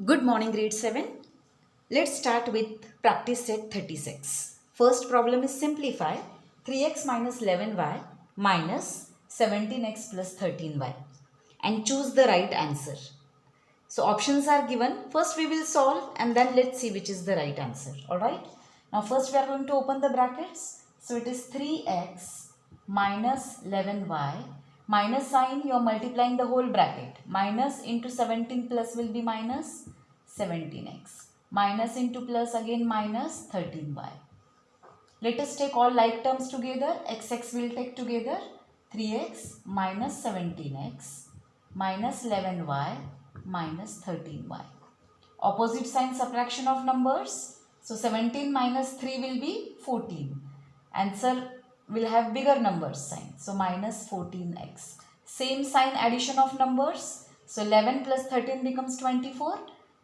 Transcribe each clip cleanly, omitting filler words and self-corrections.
Good morning, grade 7. Let's start with practice set 36. First problem is simplify 3x minus 11y minus 17x plus 13y and choose the right answer. So options are given. First we will solve and then let's see which is the right answer. Alright. Now first we are going to open the brackets. So it is 3x minus 11y minus sign, you are multiplying the whole bracket. Minus into 17 plus will be minus 17x. Minus into plus again minus 13y. Let us take all like terms together. X will take together 3x minus 17x minus 11y minus 13y. Opposite sign subtraction of numbers. So 17 minus 3 will be 14. Answer will have bigger numbers sign. So minus 14x. Same sign addition of numbers. So 11 plus 13 becomes 24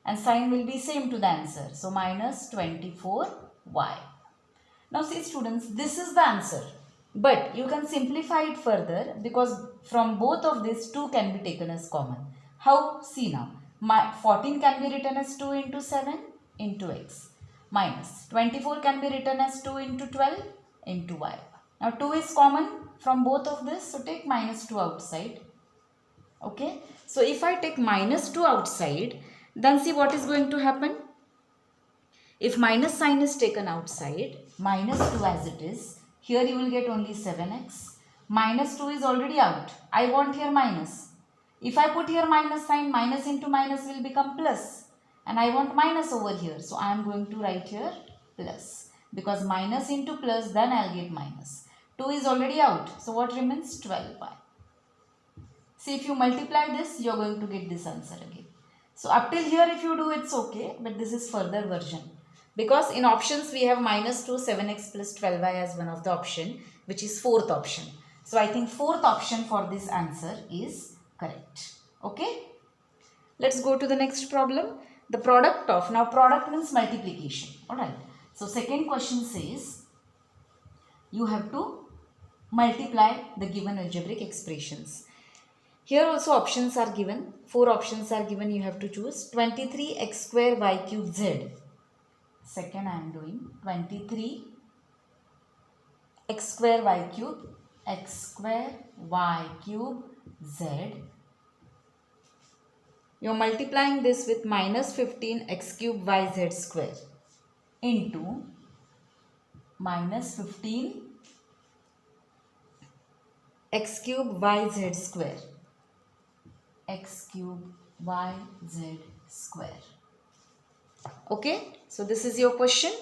and sign will be same to the answer. So minus 24y. Now see students, this is the answer. But you can simplify it further because from both of these 2 can be taken as common. How? See now. 14 can be written as 2 into 7 into x minus 24 can be written as 2 into 12 into y. Now 2 is common from both of this, so take minus 2 outside. Okay. So if I take minus 2 outside, then see what is going to happen. If minus sign is taken outside, minus 2 as it is, here you will get only 7x. Minus 2 is already out. I want here minus. If I put here minus sign, minus into minus will become plus. And I want minus over here. So I am going to write here plus. Because minus into plus, then I will get minus. 2 is already out. So what remains? 12y. See, if you multiply this, you are going to get this answer again. So up till here if you do, it's okay. But this is further version. Because in options we have minus 2, 7x plus 12y as one of the option, which is fourth option. So I think fourth option for this answer is correct. Okay. Let's go to the next problem. The product of, now product means multiplication. Alright. So second question says, you have to multiply the given algebraic expressions. Here also options are given. 4 options are given. You have to choose 23x square y cube z. Second I am doing 23 x square y cube z. You are multiplying this with minus 15 x cube yz square into minus 15 x cube yz square Okay, so this is your question.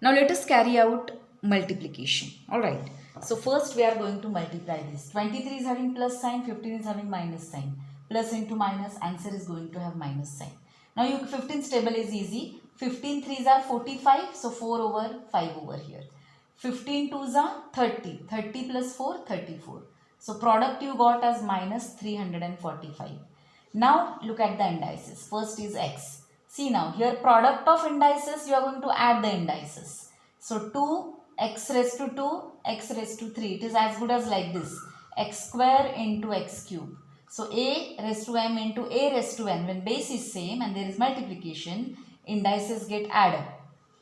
Now let us carry out multiplication. Alright, so first we are going to multiply this. 23 is having plus sign, 15 is having minus sign. Plus into minus, answer is going to have minus sign. Now 15's table is easy. 15 3s are 45, so 4 over 5 over here. 15 2s are 30. 30 plus 4, 34. So product you got as minus 345. Now look at the indices. First is x. See now, here product of indices, you are going to add the indices. So 2 x raised to 2, x raised to 3. It is as good as like this. X square into x cube. So a raised to m into a raised to n. When base is same and there is multiplication, indices get added.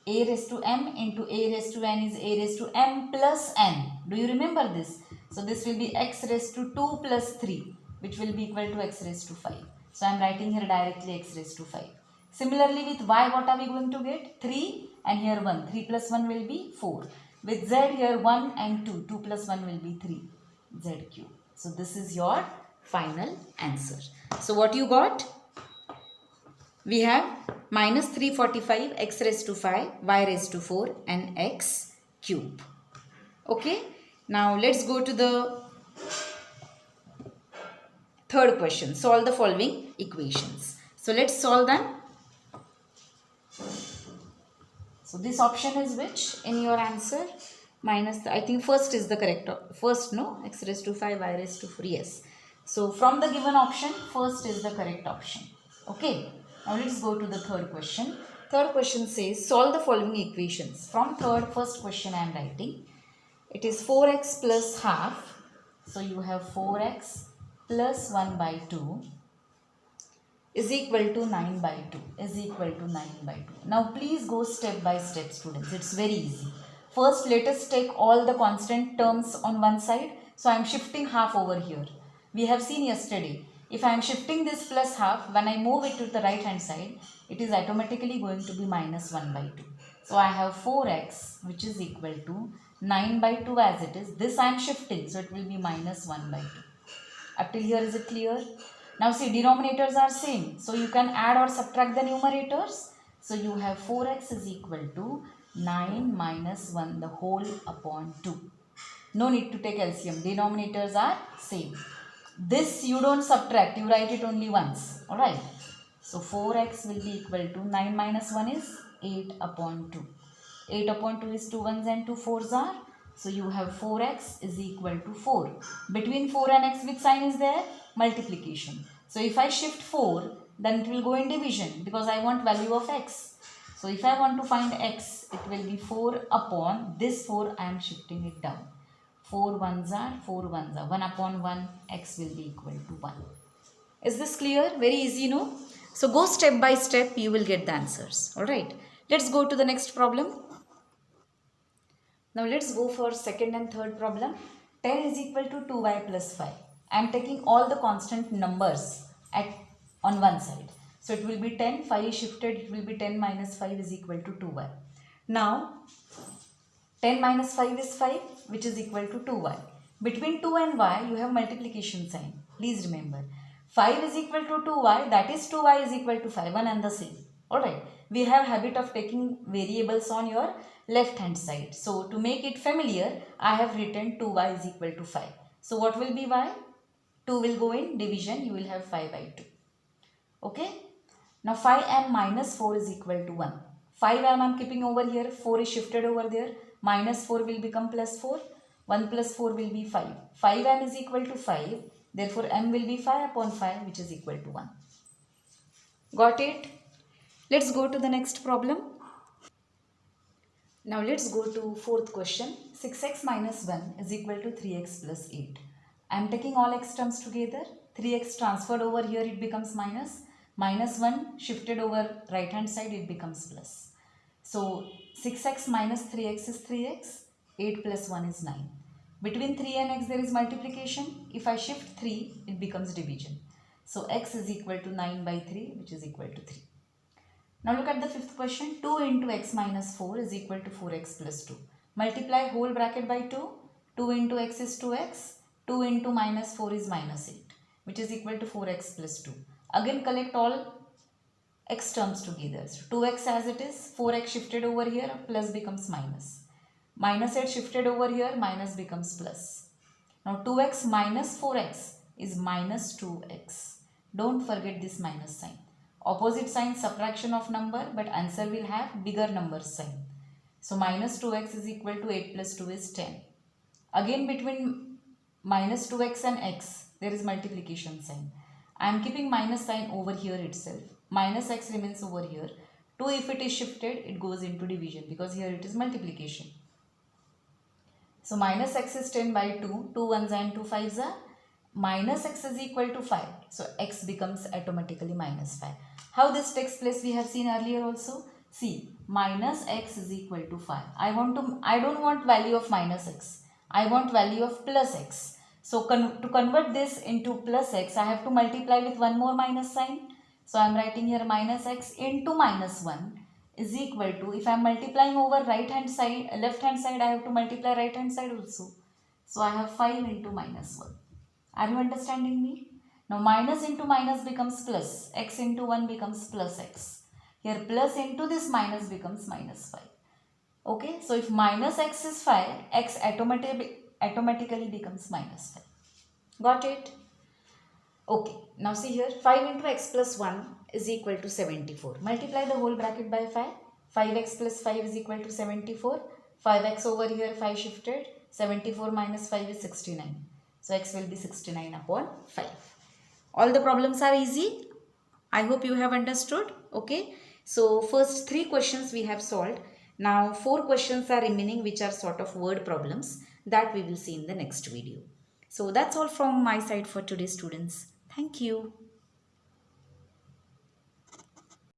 A raised to m into a raised to n is a raised to m plus n. Do you remember this? So this will be x raised to 2 plus 3, which will be equal to x raised to 5. So I am writing here directly x raised to 5. Similarly with y, what are we going to get? 3 and here 1. 3 plus 1 will be 4. With z here 1 and 2. 2 plus 1 will be 3. Z cube. So this is your final answer. So what you got? We have minus 345 x raised to 5, y raised to 4 and x cube. Okay. Now let's go to the third question. Solve the following equations. So let's solve them. So this option is which in your answer? Minus, I think first is the correct, first no, x raised to 5, y raised to 4, yes. So from the given option, first is the correct option. Okay, now let's go to the third question. Third question says, solve the following equations. From first question I am writing. It is 4x plus half. So you have 4x plus 1 by 2 is equal to 9 by 2 is equal to 9 by 2. Now please go step by step, students. It's very easy. First, let us take all the constant terms on one side. So I am shifting half over here. We have seen yesterday, if I am shifting this plus half, when I move it to the right hand side, it is automatically going to be minus 1 by 2. So I have 4x which is equal to 9 by 2 as it is. This I am shifting, so it will be minus 1 by 2. Up till here, is it clear? Now see, denominators are same. So you can add or subtract the numerators. So you have 4x is equal to 9 minus 1 the whole upon 2. No need to take LCM. Denominators are same. This you don't subtract. You write it only once. Alright. So 4x will be equal to 9 minus 1 is 8 upon 2. 8 upon 2 is 2 ones and 2 fours are. So you have 4x is equal to 4. Between 4 and x, which sign is there? Multiplication. So if I shift 4, then it will go in division because I want value of x. So if I want to find x, it will be 4 upon this 4, I am shifting it down. 4 ones are 4 ones are 1 upon 1, x will be equal to 1. Is this clear? Very easy, no? So go step by step, you will get the answers. Alright. Let's go to the next problem. Now let's go for second and third problem. 10 is equal to 2y plus 5. I am taking all the constant numbers on one side. So it will be 10, 5 is shifted, it will be 10 minus 5 is equal to 2y. Now 10 minus 5 is 5, which is equal to 2y. Between 2 and y, you have multiplication sign. Please remember. 5 is equal to 2y, that is 2y is equal to 5, one and the same. Alright. We have habit of taking variables on your left hand side. So to make it familiar, I have written 2y is equal to 5. So what will be y? 2 will go in division, you will have 5 by 2. Okay. Now 5m minus 4 is equal to 1. 5m I am keeping over here, 4 is shifted over there. Minus 4 will become plus 4. 1 plus 4 will be 5. 5m is equal to 5. Therefore m will be 5 upon 5, which is equal to 1. Got it? Let's go to the next problem. Now let's go to fourth question. 6x minus 1 is equal to 3x plus 8. I am taking all x terms together. 3x transferred over here, it becomes minus. Minus 1 shifted over right hand side, it becomes plus. So 6x minus 3x is 3x. 8 plus 1 is 9. Between 3 and x there is multiplication. If I shift 3, it becomes division. So x is equal to 9 by 3, which is equal to 3. Now look at the fifth question. 2 into x minus 4 is equal to 4x plus 2. Multiply whole bracket by 2. 2 into x is 2x. 2 into minus 4 is minus 8, which is equal to 4x plus 2. Again collect all x terms together. So 2x as it is, 4x shifted over here, plus becomes minus. Minus 8 shifted over here, minus becomes plus. Now 2x minus 4x is minus 2x. Don't forget this minus sign. Opposite sign subtraction of number, but answer will have bigger number sign. So minus 2x is equal to 8 plus 2 is 10. Again between minus 2x and x, there is multiplication sign. I am keeping minus sign over here itself. Minus x remains over here. 2 if it is shifted, it goes into division because here it is multiplication. So minus x is 10 by 2. 2 ones and 2 fives are. Minus x is equal to 5. So x becomes automatically minus 5. How this takes place we have seen earlier also. See, minus x is equal to 5. I don't want value of minus x. I want value of plus x. So to convert this into plus x, I have to multiply with one more minus sign. So I am writing here minus x into minus 1 is equal to, if I am multiplying over right hand side, left hand side, I have to multiply right hand side also. So I have 5 into minus 1. Are you understanding me? Now minus into minus becomes plus. X into 1 becomes plus x. Here plus into this minus becomes minus 5. Okay, so if minus x is 5, x automatically becomes minus 5. Got it? Okay, now see here, 5 into x plus 1 is equal to 74. Multiply the whole bracket by 5. 5x plus 5 is equal to 74. 5x over here, 5 shifted. 74 minus 5 is 69. So x will be 69 upon 5. All the problems are easy. I hope you have understood. Okay, so first 3 questions we have solved. Now 4 questions are remaining, which are sort of word problems that we will see in the next video. So that's all from my side for today, students. Thank you.